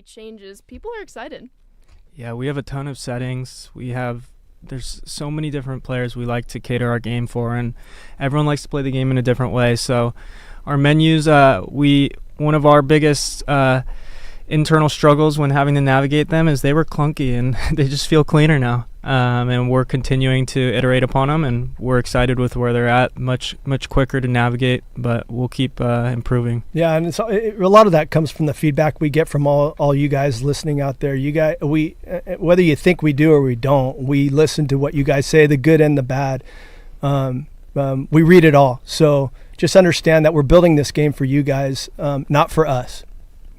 day changes, people are excited. Yeah, we have a ton of settings. There's so many different players we like to cater our game for, and everyone likes to play the game in a different way. So our menus, one of our biggest internal struggles when having to navigate them is they were clunky, and they just feel cleaner now. And we're continuing to iterate upon them, and we're excited with where they're at. Much quicker to navigate, but we'll keep improving. Yeah, and a lot of that comes from the feedback we get from all you guys listening out there. You guys, whether you think we do or we don't, we listen to what you guys say, the good and the bad. We read it all. So just understand that we're building this game for you guys, not for us.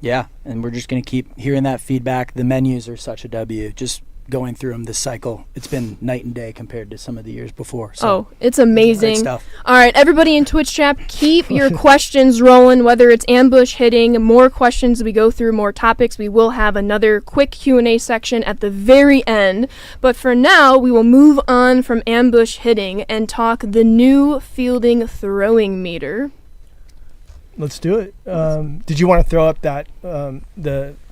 Yeah, and we're just going to keep hearing that feedback. The menus are such a W. Just going through them this cycle, it's been night and day compared to some of the years before. So it's amazing. Great stuff. All right, everybody in Twitch chat, keep your questions rolling, whether it's ambush hitting, more questions as we go through more topics. We will have another quick Q&A section at the very end. But for now, we will move on from ambush hitting and talk the new fielding throwing meter. Let's do it. Did you want to throw up that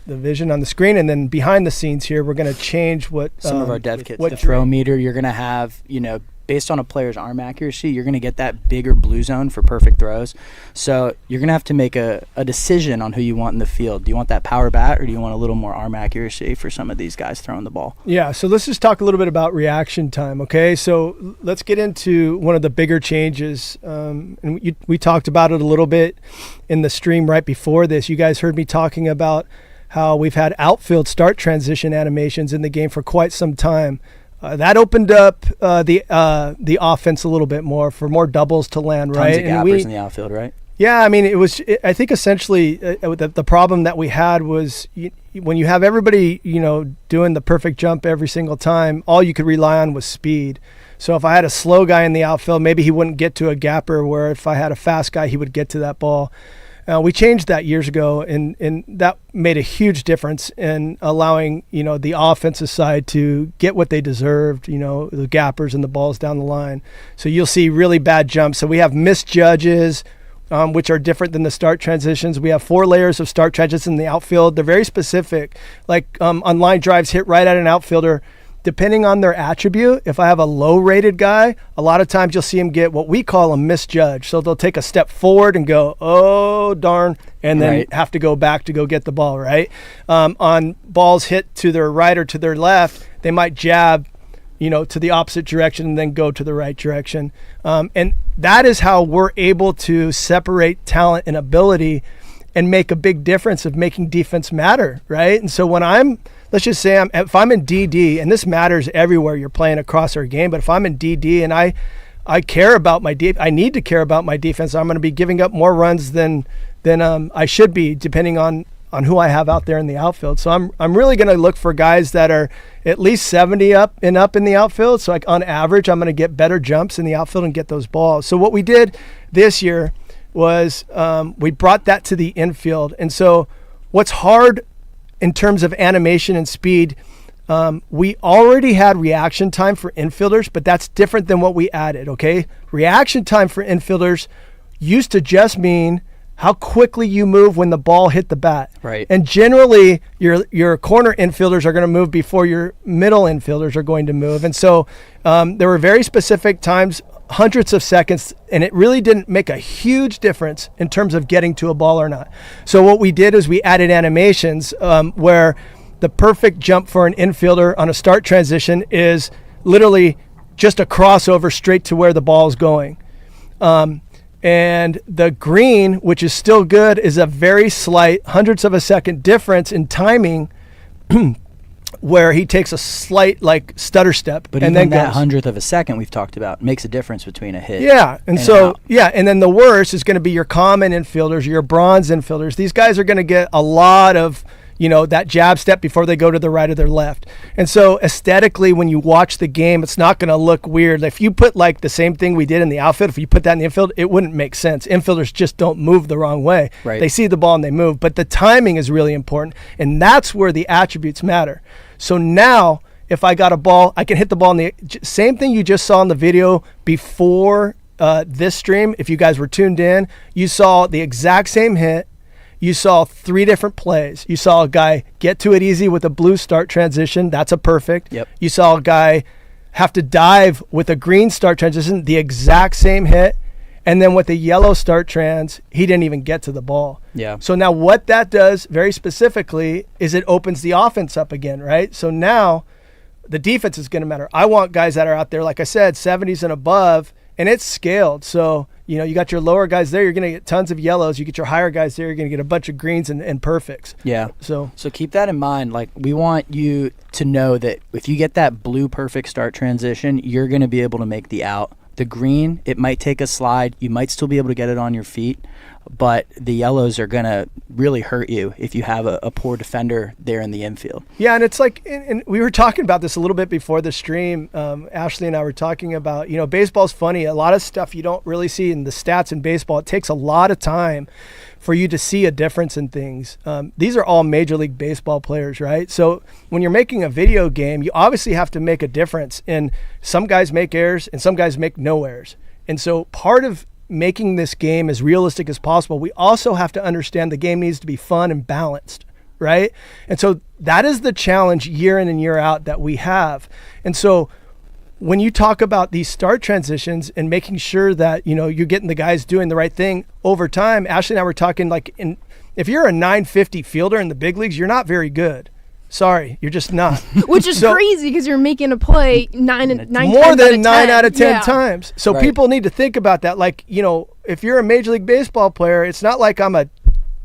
the vision on the screen, and then behind the scenes here, we're going to change what some of our dev kits. The throw meter, you're going to have, based on a player's arm accuracy, you're going to get that bigger blue zone for perfect throws. So you're going to have to make a decision on who you want in the field. Do you want that power bat, or do you want a little more arm accuracy for some of these guys throwing the ball? Yeah, so let's just talk a little bit about reaction time, okay? So let's get into one of the bigger changes. And we talked about it a little bit in the stream right before this. You guys heard me talking about how we've had outfield start transition animations in the game for quite some time. That opened up the offense a little bit more for more doubles to land, right? Tons of gappers in the outfield, right? Yeah, I mean, I think essentially the problem that we had was when you have everybody, doing the perfect jump every single time, all you could rely on was speed. So if I had a slow guy in the outfield, maybe he wouldn't get to a gapper, where if I had a fast guy, he would get to that ball. We changed that years ago, and that made a huge difference in allowing, the offensive side to get what they deserved, the gappers and the balls down the line. So you'll see really bad jumps. So we have misjudges, which are different than the start transitions. We have 4 layers of start transitions in the outfield. They're very specific. Like on line drives hit right at an outfielder, depending on their attribute. If I have a low-rated guy, a lot of times you'll see him get what we call a misjudge. So they'll take a step forward and go, oh, darn, and then have to go back to go get the ball, right? On balls hit to their right or to their left, they might jab, to the opposite direction and then go to the right direction. And that is how we're able to separate talent and ability and make a big difference of making defense matter, right? And so when let's just say if I'm in DD, and this matters everywhere you're playing across our game, but if I'm in DD and I care about I need to care about my defense, I'm going to be giving up more runs than I should be, depending on who I have out there in the outfield. So I'm really going to look for guys that are at least 70 up in the outfield. So on average, I'm going to get better jumps in the outfield and get those balls. So what we did this year was we brought that to the infield. And so what's hard in terms of animation and speed, we already had reaction time for infielders, but that's different than what we added, okay? Reaction time for infielders used to just mean how quickly you move when the ball hit the bat. Right. And generally, your corner infielders are going to move before your middle infielders are going to move. And so there were very specific times, hundreds of seconds, and it really didn't make a huge difference in terms of getting to a ball or not. So what we did is we added animations where the perfect jump for an infielder on a start transition is literally just a crossover straight to where the ball is going. And the green, which is still good, is a very slight hundredths of a second difference in timing where he takes a slight stutter step. But and even then that hundredth of a second we've talked about makes a difference between a hit. Yeah, and then the worst is going to be your common infielders, your bronze infielders. These guys are going to get a lot of that jab step before they go to the right or their left. And so aesthetically, when you watch the game, it's not going to look weird. If you put the same thing we did in the outfield, if you put that in the infield, it wouldn't make sense. Infielders just don't move the wrong way. Right. They see the ball and they move. But the timing is really important, and that's where the attributes matter. So now, if I got a ball, I can hit the ball in the same thing you just saw in the video before this stream. If you guys were tuned in, you saw the exact same hit. you saw 3 different plays. You saw a guy get to it easy with a blue start transition. That's a perfect. Yep. You saw a guy have to dive with a green start transition, the exact same hit. And then with the yellow start trans, he didn't even get to the ball. Yeah. So now what that does very specifically is it opens the offense up again, right? So now the defense is going to matter. I want guys that are out there, like I said, 70s and above, and it's scaled. So, you got your lower guys there, you're going to get tons of yellows. You get your higher guys there, you're going to get a bunch of greens and perfects. Yeah. So keep that in mind. Like, we want you to know that if you get that blue perfect start transition, you're going to be able to make the out. The green, it might take a slide. You might still be able to get it on your feet, but the yellows are going to really hurt you if you have a poor defender there in the infield. Yeah, and it's like, and we were talking about this a little bit before the stream. Ashley and I were talking about, baseball's funny. A lot of stuff you don't really see in the stats in baseball. It takes a lot of time for you to see a difference in things. These are all Major League Baseball players, right? So when you're making a video game, you obviously have to make a difference. And some guys make errors and some guys make no errors. And so part of making this game as realistic as possible, we also have to understand the game needs to be fun and balanced, right? And so that is the challenge year in and year out that we have. And so when you talk about these start transitions and making sure that, you're getting the guys doing the right thing over time, Ashley and I were talking if you're a 950 fielder in the big leagues, you're not very good. Sorry, you're just not. Which is crazy because you're making a play nine more than 9 out of 10 times. So Right. people need to think about that. If you're a Major League Baseball player, it's not like I'm a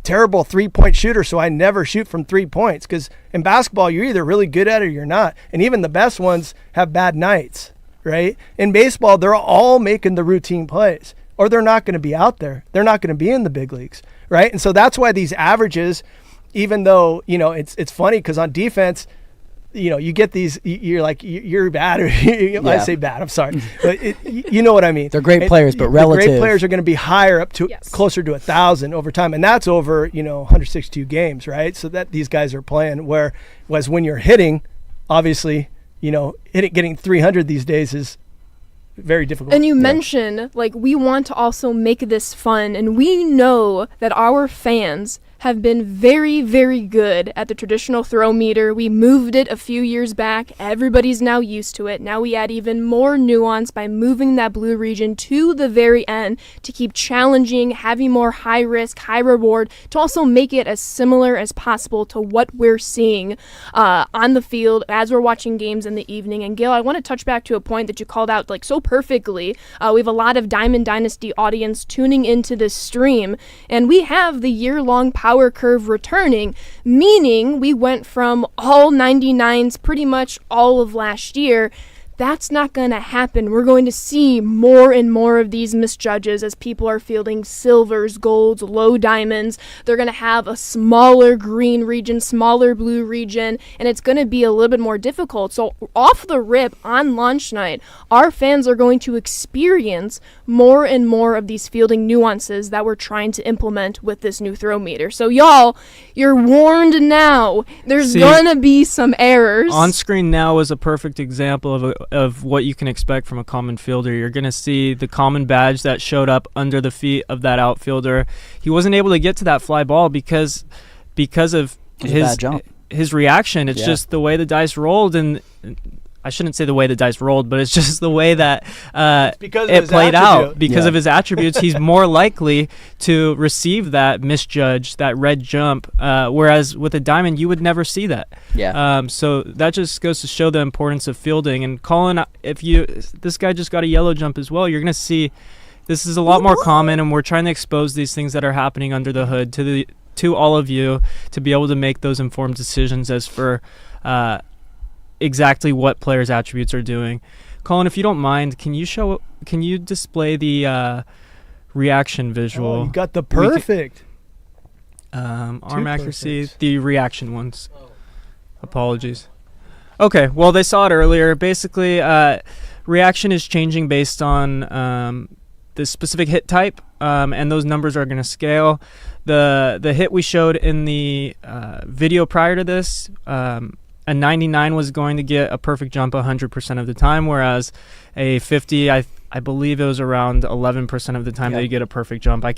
terrible 3-point shooter, so I never shoot from 3 points, because in basketball you're either really good at it or you're not, and even the best ones have bad nights, right? In baseball they're all making the routine plays, or they're not going to be out there, they're not going to be in the big leagues, right? And so that's why these averages, even though it's funny because on defense you get these, you're bad, or I say bad, I'm sorry, but you know what I mean. They're great players, but relative. The great players are going to be higher up to Yes. closer to 1,000 over time, and that's over 162 games, right? So that these guys are playing. Whereas when you're hitting, obviously getting 300 these days is very difficult. And you mentioned, we want to also make this fun, and we know that our fans have been very, very good at the traditional throw meter. We moved it a few years back. Everybody's now used to it. Now we add even more nuance by moving that blue region to the very end to keep challenging, having more high risk, high reward, to also make it as similar as possible to what we're seeing on the field as we're watching games in the evening. And Gail, I want to touch back to a point that you called out so perfectly. We have a lot of Diamond Dynasty audience tuning into this stream, and we have the year-long power curve returning, meaning we went from all 99s pretty much all of last year. That's not going to happen. We're going to see more and more of these misjudges as people are fielding silvers, golds, low diamonds. They're going to have a smaller green region, smaller blue region, and it's going to be a little bit more difficult. So off the rip on launch night, our fans are going to experience more and more of these fielding nuances that we're trying to implement with this new throw meter. So y'all, you're warned now. There's going to be some errors. On screen now is a perfect example of what you can expect from a common fielder. You're going to see the common badge that showed up under the feet of that outfielder. He wasn't able to get to that fly ball because of his reaction. It's just the way the dice rolled, and I shouldn't say the way the dice rolled, but it's just the way that it played out. Because of his attributes, he's more likely to receive that misjudge, that red jump, whereas with a diamond, you would never see that. So that just goes to show the importance of fielding. And Colin, this guy just got a yellow jump as well, you're going to see this is a lot more common, and we're trying to expose these things that are happening under the hood to all of you to be able to make those informed decisions as for exactly what players' attributes are doing. Colin, if you don't mind, can you display the reaction visual? Oh, you got the perfect arm accuracy, the reaction ones. Apologies. Okay, well, they saw it earlier. Basically, reaction is changing based on the specific hit type, and those numbers are going to scale. The hit we showed in the video prior to this, a 99 was going to get a perfect jump 100% of the time, whereas a 50, I believe it was around 11% of the time that you get a perfect jump. I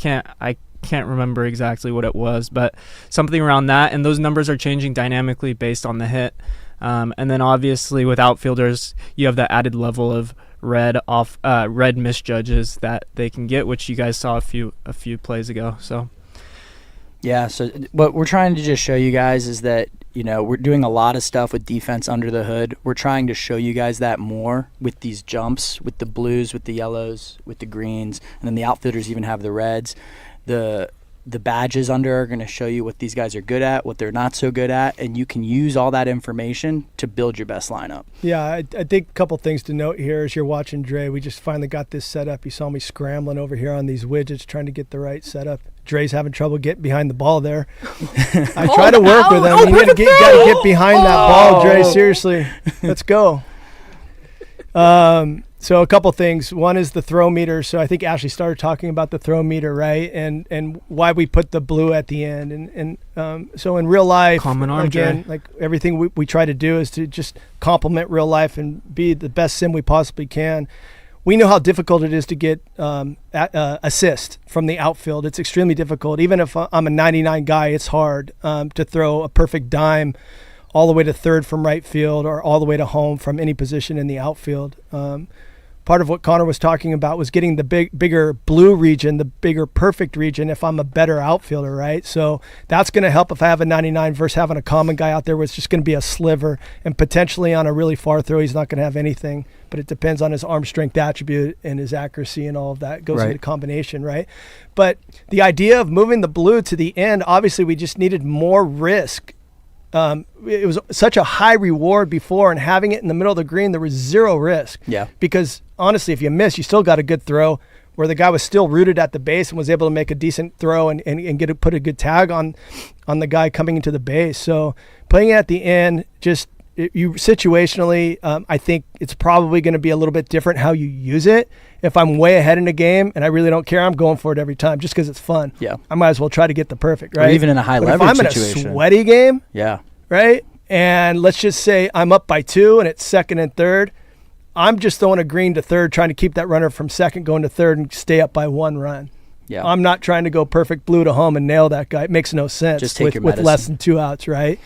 can't remember exactly what it was, but something around that. And those numbers are changing dynamically based on the hit. And then obviously with outfielders, you have that added level of red misjudges that they can get, which you guys saw a few plays ago. So yeah, so what we're trying to just show you guys is that, you know, we're doing a lot of stuff with defense under the hood. We're trying to show you guys that more with these jumps, with the blues, with the yellows, with the greens, and then the outfielders even have the reds. The badges under are going to show you what these guys are good at, what they're not so good at, and you can use all that information to build your best lineup. Yeah, I think a couple things to note here as you're watching Dre. We just finally got this set up. You saw me scrambling over here on these widgets trying to get the right setup. Dre's having trouble getting behind the ball there. I try to work with him. You got to get behind that ball, Dre. Seriously. Let's go. So a couple things. One is the throw meter. So I think Ashley started talking about the throw meter, right? And why we put the blue at the end. And so in real life, again, like everything we try to do is to just complement real life and be the best sim we possibly can. We know how difficult it is to get assist from the outfield. It's extremely difficult. Even if I'm a 99 guy, it's hard to throw a perfect dime all the way to third from right field or all the way to home from any position in the outfield. Part of what Connor was talking about was getting the bigger blue region, the bigger perfect region if I'm a better outfielder, right? So that's going to help if I have a 99 versus having a common guy out there where it's just going to be a sliver, and potentially on a really far throw he's not going to have anything, but it depends on his arm strength attribute and his accuracy and all of that goes into combination, right? But the idea of moving the blue to the end, obviously we just needed more risk. It was such a high reward before, and having it in the middle of the green, there was zero risk. Yeah. Because honestly, if you miss, you still got a good throw where the guy was still rooted at the base and was able to make a decent throw and put a good tag on the guy coming into the base. So playing it at the end, just you situationally, I think it's probably going to be a little bit different how you use it. If I'm way ahead in the game and I really don't care, I'm going for it every time just because it's fun. Yeah. I might as well try to get the perfect, right? Or even in a high leverage situation. If I'm in a sweaty game, right? And let's just say I'm up by 2 and it's second and third, I'm just throwing a green to third, trying to keep that runner from second going to third and stay up by 1 run. Yeah. I'm not trying to go perfect blue to home and nail that guy. It makes no sense just take with less than 2 outs, right?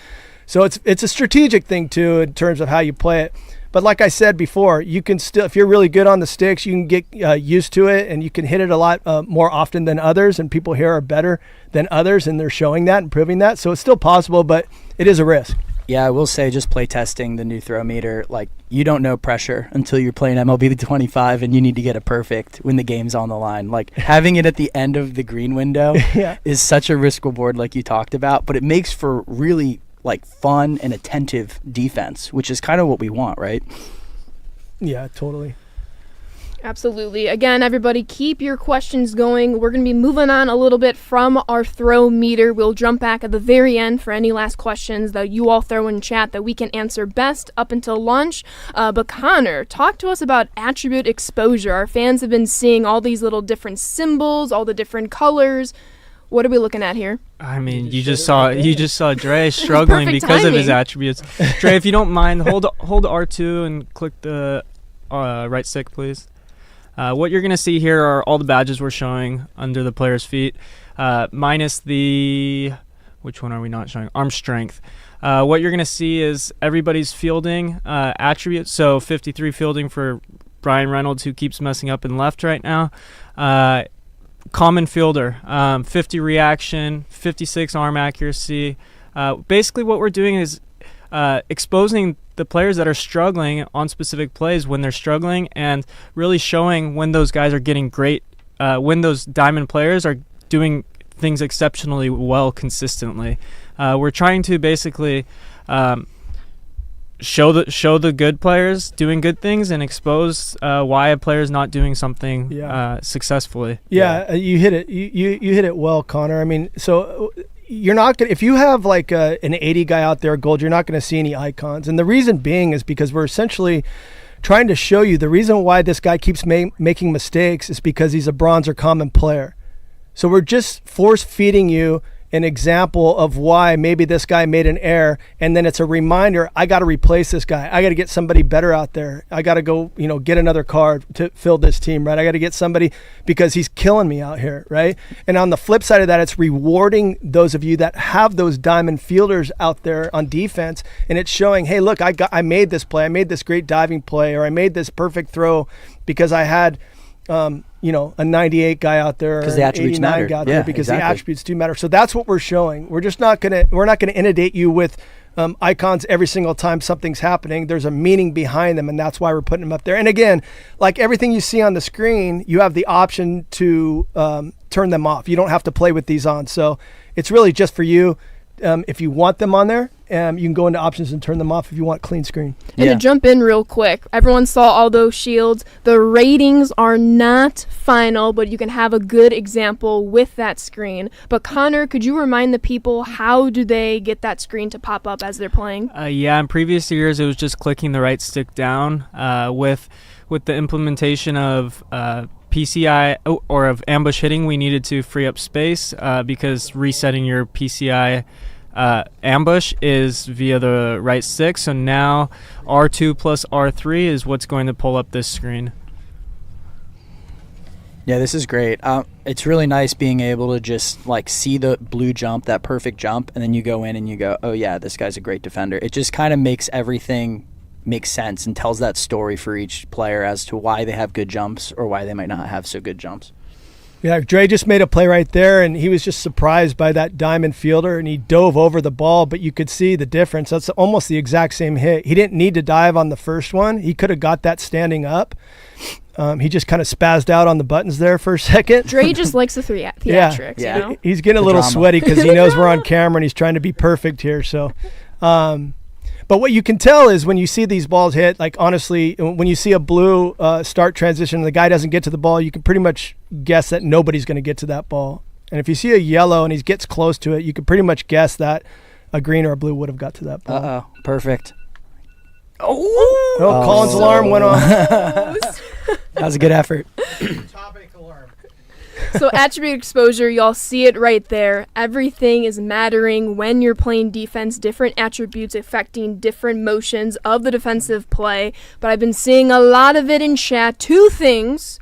So it's a strategic thing too in terms of how you play it. But like I said before, you can still, if you're really good on the sticks, you can get used to it and you can hit it a lot more often than others, and people here are better than others and they're showing that and proving that. So it's still possible, but it is a risk. Yeah, I will say just play testing the new throw meter. Like, you don't know pressure until you're playing MLB The 25 and you need to get a perfect when the game's on the line. Like, having it at the end of the green window is such a risk reward like you talked about, but it makes for really like fun and attentive defense, which is kind of what we want, right? Yeah, totally. Absolutely. Again, everybody, keep your questions going. We're going to be moving on a little bit from our throw meter. We'll jump back at the very end for any last questions that you all throw in chat that we can answer best up until lunch. But Connor, talk to us about attribute exposure. Our fans have been seeing all these little different symbols, all the different colors. What are we looking at here? I mean, you just saw Dre struggling because of his attributes. Dre, if you don't mind, hold R2 and click the right stick, please. What you're going to see here are all the badges we're showing under the player's feet, minus the, which one are we not showing? Arm strength. What you're going to see is everybody's fielding attributes. So 53 fielding for Brian Reynolds, who keeps messing up in left right now. Common fielder, 50 reaction, 56 arm accuracy. Basically what we're doing is exposing the players that are struggling on specific plays when they're struggling, and really showing when those guys are getting great, when those diamond players are doing things exceptionally well consistently. We're trying to basically show the good players doing good things and expose why a player is not doing something successfully. Yeah, you hit it. You hit it well, Connor. I mean, so you're not gonna, if you have like an 80 guy out there gold, you're not going to see any icons, and the reason being is because we're essentially trying to show you the reason why this guy keeps making mistakes is because he's a bronze or common player. So we're just force feeding you an example of why maybe this guy made an error, and then it's a reminder, I got to replace this guy. I got to get somebody better out there. I got to go, get another card to fill this team, right? I got to get somebody because he's killing me out here, right? And on the flip side of that, it's rewarding those of you that have those diamond fielders out there on defense, and it's showing, hey, look, I made this play. I made this great diving play, or I made this perfect throw because I had a 98 guy out there, because the attributes matter. Guy out there because the attributes do matter. So that's what we're showing. We're not gonna inundate you with icons every single time something's happening. There's a meaning behind them, and that's why we're putting them up there. And again, like everything you see on the screen, you have the option to turn them off. You don't have to play with these on. So it's really just for you. If you want them on there, you can go into options and turn them off if you want clean screen. And to jump in real quick, everyone saw all those shields. The ratings are not final, but you can have a good example with that screen. But Connor, could you remind the people, how do they get that screen to pop up as they're playing? In previous years, it was just clicking the right stick down. With the implementation of PCI or of ambush hitting, we needed to free up space because resetting your PCI ambush is via the right stick. So now R2 plus R3 is what's going to pull up this screen. Yeah, this is great. It's really nice being able to just see the blue jump, that perfect jump, and then you go in and you go, oh yeah, this guy's a great defender. It just kind of makes everything make sense and tells that story for each player as to why they have good jumps or why they might not have so good jumps. Yeah, Dre just made a play right there, and he was just surprised by that diamond fielder, and he dove over the ball, but you could see the difference. That's almost the exact same hit. He didn't need to dive on the first one. He could have got that standing up. He just kind of spazzed out on the buttons there for a second. Dre just likes the theatrics. Yeah. You know? He's getting a little sweaty because he knows we're on camera, and he's trying to be perfect here. So, but what you can tell is when you see these balls hit, honestly, when you see a blue start transition and the guy doesn't get to the ball, you can pretty much guess that nobody's going to get to that ball. And if you see a yellow and he gets close to it, you can pretty much guess that a green or a blue would have got to that ball. Uh-oh. Perfect. Oh, Colin's alarm went on. That was a good effort. So attribute exposure, y'all see it right there. Everything is mattering when you're playing defense, different attributes affecting different motions of the defensive play. But I've been seeing a lot of it in chat. Two things,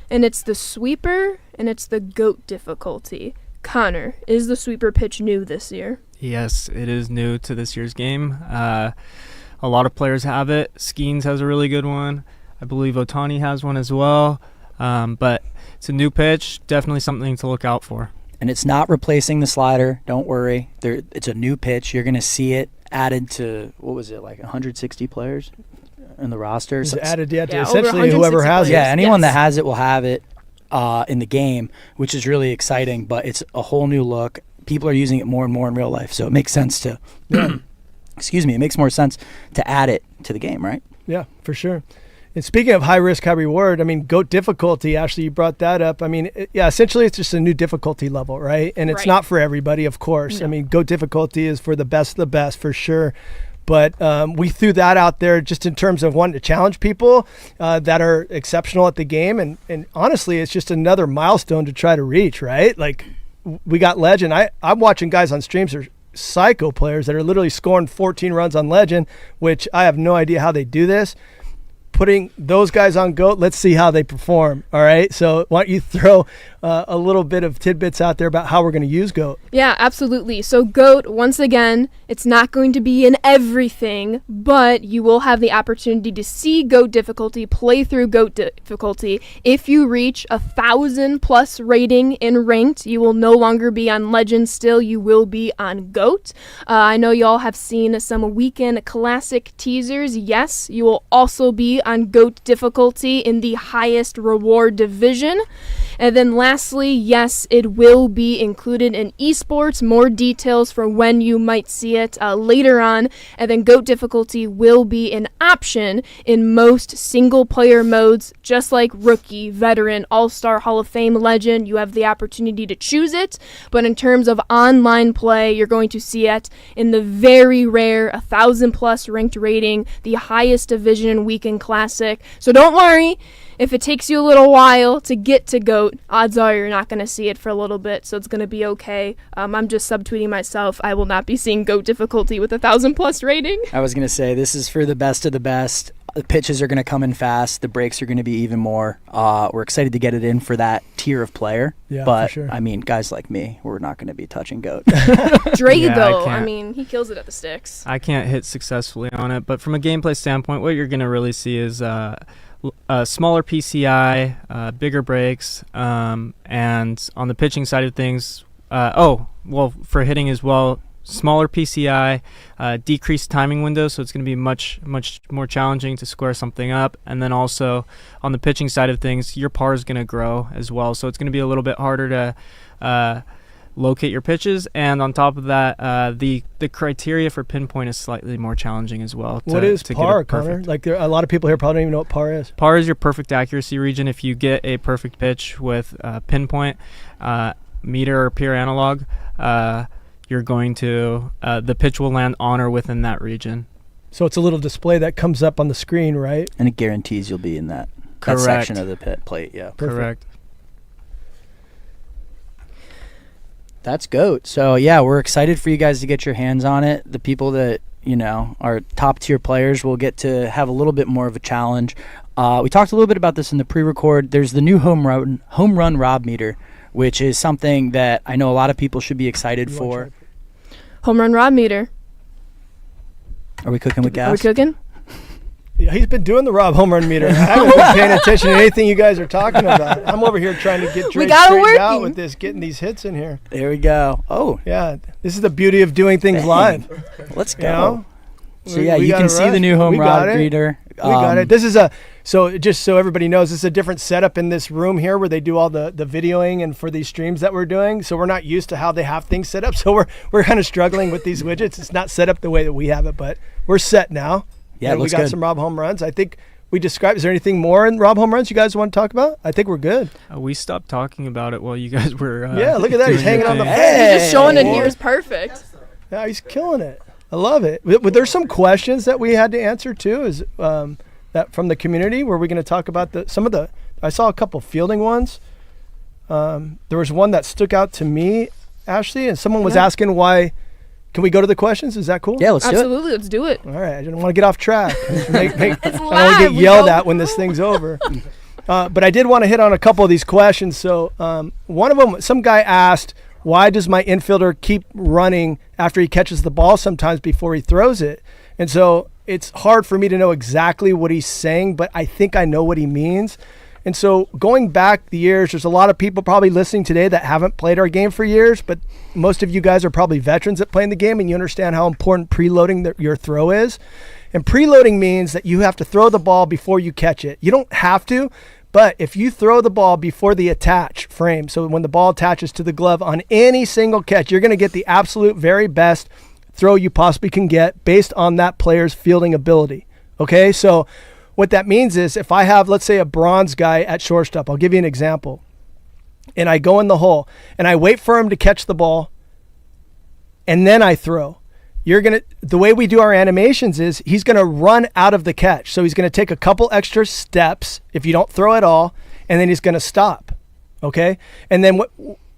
and it's the sweeper and it's the GOAT difficulty. Connor, is the sweeper pitch new this year? Yes, it is new to this year's game. A lot of players have it. Skeens has a really good one. I believe Otani has one as well. But it's a new pitch, definitely something to look out for. And it's not replacing the slider. Don't worry. It's a new pitch. You're going to see it added to, 160 players in the roster? It's added, to Yeah, essentially whoever has it. Yeah, anyone that has it will have it in the game, which is really exciting. But it's a whole new look. People are using it more and more in real life, so it makes sense to excuse me, it makes more sense to add it to the game, right? Yeah, for sure. And speaking of high risk, high reward, GOAT difficulty, Ashley, you brought that up. Essentially it's just a new difficulty level, right? And it's not for everybody, of course. No. GOAT difficulty is for the best of the best, for sure. But we threw that out there just in terms of wanting to challenge people that are exceptional at the game. And honestly, it's just another milestone to try to reach, right? We got Legend. I'm watching guys on streams that are psycho players that are literally scoring 14 runs on Legend, which I have no idea how they do this. Putting those guys on GOAT, let's see how they perform. All right. So why don't you throw a little bit of tidbits out there about how we're going to use GOAT? Yeah, absolutely. So GOAT, once again, it's not going to be in everything, but you will have the opportunity to see GOAT difficulty, play through GOAT difficulty. If you reach 1,000+ rating in ranked, you will no longer be on Legend. Still, you will be on GOAT. I know y'all have seen some weekend classic teasers. Yes, you will also be on GOAT difficulty in the highest reward division. And then lastly, yes, it will be included in esports. More details for when you might see it later on. And then GOAT difficulty will be an option in most single player modes, just like Rookie, Veteran, All-Star, Hall of Fame, Legend. You have the opportunity to choose it. But in terms of online play, you're going to see it in the very rare 1,000+ ranked rating, the highest division weekend classic. So don't worry. if it takes you a little while to get to GOAT, odds are you're not going to see it for a little bit, so it's going to be okay. I'm just subtweeting myself. I will not be seeing GOAT difficulty with 1,000+ rating. I was going to say, this is for the best of the best. The pitches are going to come in fast. The breaks are going to be even more. We're excited to get it in for that tier of player. Yeah, but, for sure. I mean, guys like me, we're not going to be touching GOAT. Dre, Yeah, though, I I can't. mean, he kills it at the sticks. I can't hit successfully on it, but from a gameplay standpoint, what you're going to really see is smaller PCI, bigger breaks, and on the pitching side of things, for hitting as well, smaller PCI, decreased timing window, so it's going to be much more challenging to square something up. And then also on the pitching side of things, your par is going to grow as well, so it's going to be a little bit harder to locate your pitches. And on top of that, the criteria for pinpoint is slightly more challenging as well. What is to par, get it perfect. Connor? Like, a lot of people here probably don't even know what par is. Par is your perfect accuracy region. If you get a perfect pitch with pinpoint, meter or pure analog, you're going to the pitch will land on or within that region. So it's a little display that comes up on the screen, right? And it guarantees you'll be in that Correct. section of the plate. Yeah. Perfect. Correct. That's GOAT. So, yeah, we're excited for you guys to get your hands on it. The people that, are top-tier players will get to have a little bit more of a challenge. We talked a little bit about this in the pre-record. There's the new home run Rob meter, which is something that I know a lot of people should be excited for. Home run rod meter. Are we cooking with gas? Are we cooking? Yeah, he's been doing the Rob home run meter. I haven't been paying attention to anything you guys are talking about. I'm over here trying to get Dre got it straightened out working. with this, getting these hits in here. There we go. Oh, Yeah, this is the beauty of doing things Dang. live. let's go. You know? So, yeah, you got can it see right. the new home We got rod it. meter. We got it. This is just so everybody knows, this is a different setup in this room here where they do all the videoing and for these streams that we're doing. So we're not used to how they have things set up. So we're kind of struggling with these widgets. It's not set up the way that we have it, but we're set now. Yeah, it And we looks got good. some Rob home runs. I think we described. Is there anything more in Rob home runs you guys want to talk about? I think we're good. We stopped talking about it while you guys were. Yeah, look at that. He's doing your hanging on the thing. fence. He's just showing it Hey. here is perfect. Yeah, he's killing it. I love it. But there's some questions that we had to answer too. Is that from the community? Were we going to talk about some of the? I saw a couple fielding ones. There was one that stuck out to me, Ashley, and someone was asking why. Can we go to the questions? Is that cool? Yeah, let's do it. Absolutely, let's do it. All right. I didn't want to get off track. It's I don't want to live. get We yelled go- at when this thing's over. But I did want to hit on a couple of these questions. So one of them, some guy asked, why does my infielder keep running after he catches the ball sometimes before he throws it? And so it's hard for me to know exactly what he's saying, but I think I know what he means. And so going back the years, there's a lot of people probably listening today that haven't played our game for years, but most of you guys are probably veterans at playing the game, and you understand how important preloading your throw is. And preloading means that you have to throw the ball before you catch it. You don't have to, but if you throw the ball before the attach frame, so when the ball attaches to the glove on any single catch, you're going to get the absolute very best throw you possibly can get based on that player's fielding ability. Okay, so what that means is if I have, let's say, a bronze guy at shortstop, I'll give you an example, and I go in the hole and I wait for him to catch the ball and then I throw. The way we do our animations is he's going to run out of the catch. So he's going to take a couple extra steps if you don't throw at all, and then he's going to stop. Okay? And then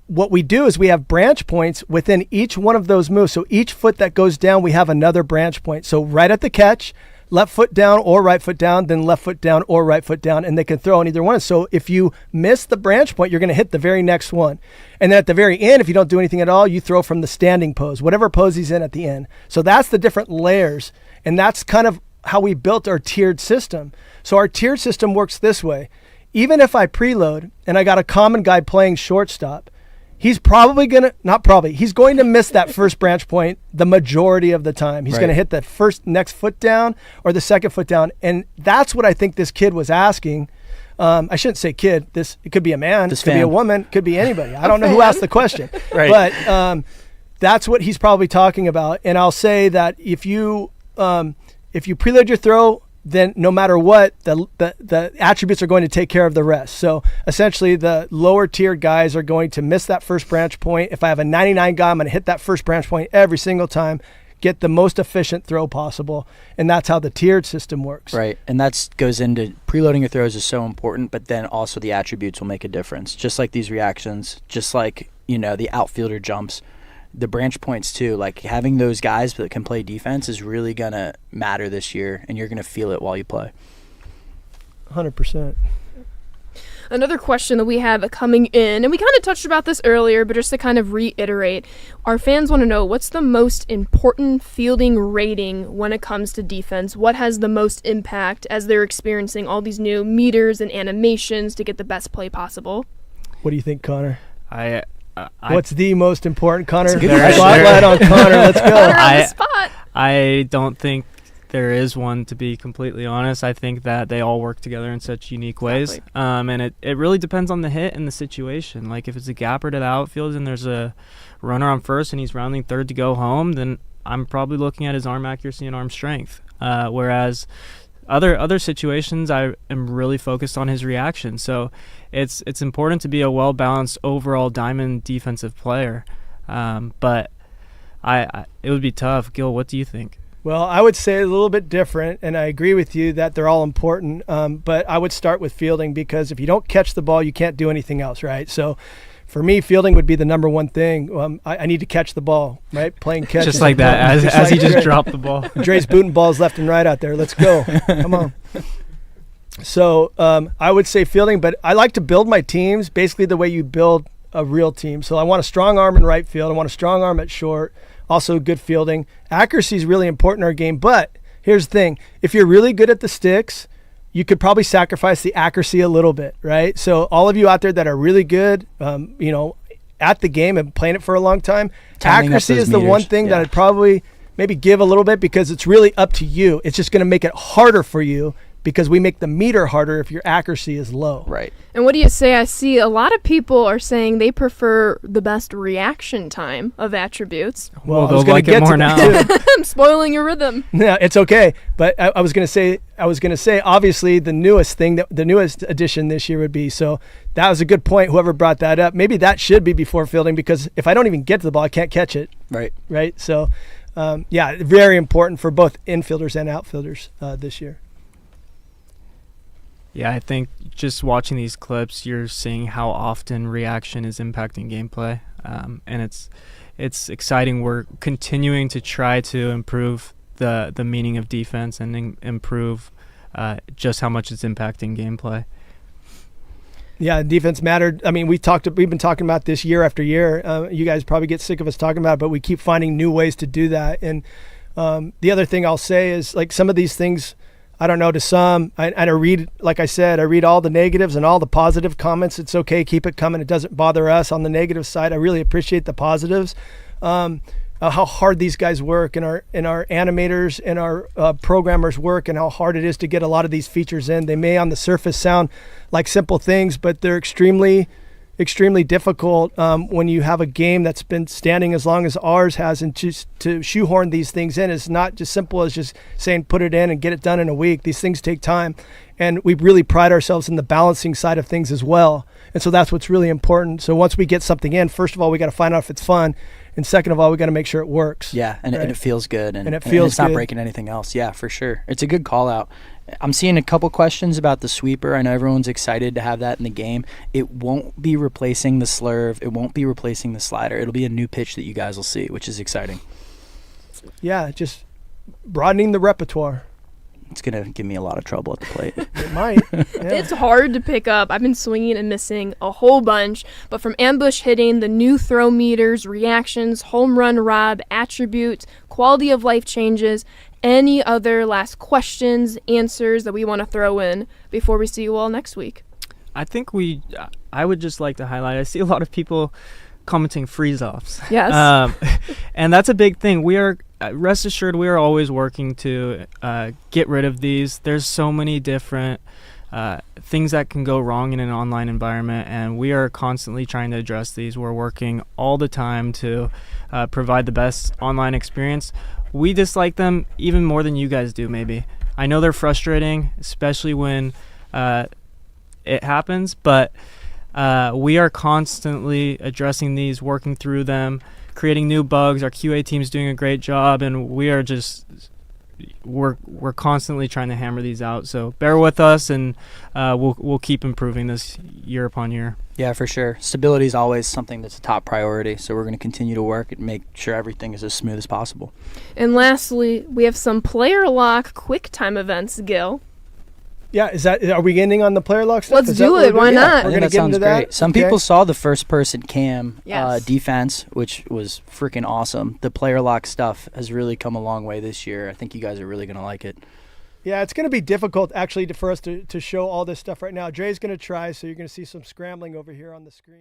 what we do is we have branch points within each one of those moves. So each foot that goes down, we have another branch point. So right at the catch, left foot down or right foot down, then left foot down or right foot down, and they can throw on either one. So if you miss the branch point, you're going to hit the very next one. And then at the very end, if you don't do anything at all, you throw from the standing pose, whatever pose he's in at the end. So that's the different layers, and that's kind of how we built our tiered system. So our tiered system works this way. Even if I preload and I got a common guy playing shortstop, he's probably he's going to miss that first branch point the majority of the time. He's Right. going to hit the next foot down or the second foot down. And that's what I think this kid was asking. I shouldn't say kid. It could be a man. This It could be a fan. would could be anybody. I don't know who asked the question. Right. But that's what he's probably talking about. And I'll say that if you preload your throw, then no matter what, the attributes are going to take care of the rest. So essentially the lower tier guys are going to miss that first branch point. If I have a 99 guy, I'm going to hit that first branch point every single time, get the most efficient throw possible, and that's how the tiered system works. Right, and that goes into preloading your throws is so important, but then also the attributes will make a difference. Just like these reactions, just like, you know, the outfielder jumps, the branch points too. Like having those guys that can play defense is really going to matter this year, and you're going to feel it while you play. 100%. Another question that we have coming in, and we kind of touched about this earlier, but just to kind of reiterate, our fans want to know, what's the most important fielding rating when it comes to defense? What has the most impact as they're experiencing all these new meters and animations to get the best play possible? What do you think, Connor? What's the most important, Connor? Spotlight on Connor. Let's go. Connor on the spot. I don't think there is one, to be completely honest. I think that they all work together in such unique ways. Exactly. And it really depends on the hit and the situation. Like if it's a gapper to the outfield and there's a runner on first and he's rounding third to go home, then I'm probably looking at his arm accuracy and arm strength. Whereas other situations, I am really focused on his reaction. So it's important to be a well-balanced overall diamond defensive player. But it would be tough. Gil, what do you think? Well, I would say a little bit different, and I agree with you that they're all important, but I would start with fielding, because if you don't catch the ball, you can't do anything else, right? So for me, fielding would be the number one thing. I need to catch the ball, right? Playing catch. Just like that, as he just dropped the ball. Dre's booting balls left and right out there. Let's go. Come on. So I would say fielding, but I like to build my teams basically the way you build a real team. So I want a strong arm in right field. I want a strong arm at short. Also good fielding. Accuracy is really important in our game, but here's the thing. If you're really good at the sticks, you could probably sacrifice the accuracy a little bit, right? So all of you out there that are really good, at the game and playing it for a long time, accuracy is the one thing that I'd probably maybe give a little bit, because it's really up to you. It's just going to make it harder for you, because we make the meter harder if your accuracy is low. Right. And what do you say? I see a lot of people are saying they prefer the best reaction time of attributes. Well, they'll like it more now. I'm spoiling your rhythm. Yeah, it's okay. But I was going to say, obviously the newest addition this year would be, so that was a good point. Whoever brought that up, maybe that should be before fielding, because if I don't even get to the ball, I can't catch it. Right. Right. So, very important for both infielders and outfielders this year. Yeah, I think just watching these clips, you're seeing how often reaction is impacting gameplay, and it's exciting. We're continuing to try to improve the meaning of defense and improve just how much it's impacting gameplay. Yeah, defense mattered. I mean, we've been talking about this year after year. You guys probably get sick of us talking about it, but we keep finding new ways to do that. And the other thing I'll say is, like, some of these things, I don't know, to some, I read, like I said, I read all the negatives and all the positive comments. It's okay. Keep it coming. It doesn't bother us. On the negative side, I really appreciate the positives. How hard these guys work, and our animators and our programmers work, and how hard it is to get a lot of these features in. They may on the surface sound like simple things, but they're extremely difficult when you have a game that's been standing as long as ours has, and just to shoehorn these things in is not just simple as just saying put it in and get it done in a week. These things take time, and we really pride ourselves in the balancing side of things as well. And so that's what's really important. So once we get something in, first of all, we got to find out if it's fun, and second of all, we got to make sure it works. Yeah, and, right? and it feels good, and it feels it's not good. breaking anything else. Yeah, for sure. It's a good call out. I'm seeing a couple questions about the sweeper. I know everyone's excited to have that in the game. It won't be replacing the slurve. It won't be replacing the slider. It'll be a new pitch that you guys will see, which is exciting. Yeah, just broadening the repertoire. It's going to give me a lot of trouble at the plate. It might. Yeah. It's hard to pick up. I've been swinging and missing a whole bunch, but from ambush hitting, the new throw meters, reactions, home run rob, attributes, quality of life changes, any other last questions, answers that we want to throw in before we see you all next week? I think I would just like to highlight, I see a lot of people commenting freeze-offs. Yes. And that's a big thing. We are, rest assured, we are always working to get rid of these. There's so many different things that can go wrong in an online environment, and we are constantly trying to address these. We're working all the time to provide the best online experience. We dislike them even more than you guys do, maybe. I know they're frustrating, especially when it happens, but We are constantly addressing these, working through them, creating new bugs. Our QA team's doing a great job, and we're constantly trying to hammer these out. So bear with us, and we'll keep improving this year upon year. Yeah, for sure. Stability is always something that's a top priority. So we're going to continue to work and make sure everything is as smooth as possible. And lastly, we have some player lock quick time events, Gil. Yeah, are we ending on the player lock stuff? Let's Is that do what we're it. Why doing? not? We're Yeah, going to that get sounds into great. that. Some Okay. people saw the first person cam Yes. defense, which was freaking awesome. The player lock stuff has really come a long way this year. I think you guys are really going to like it. Yeah, it's going to be difficult actually for us to show all this stuff right now. Dre's going to try, so you're going to see some scrambling over here on the screen.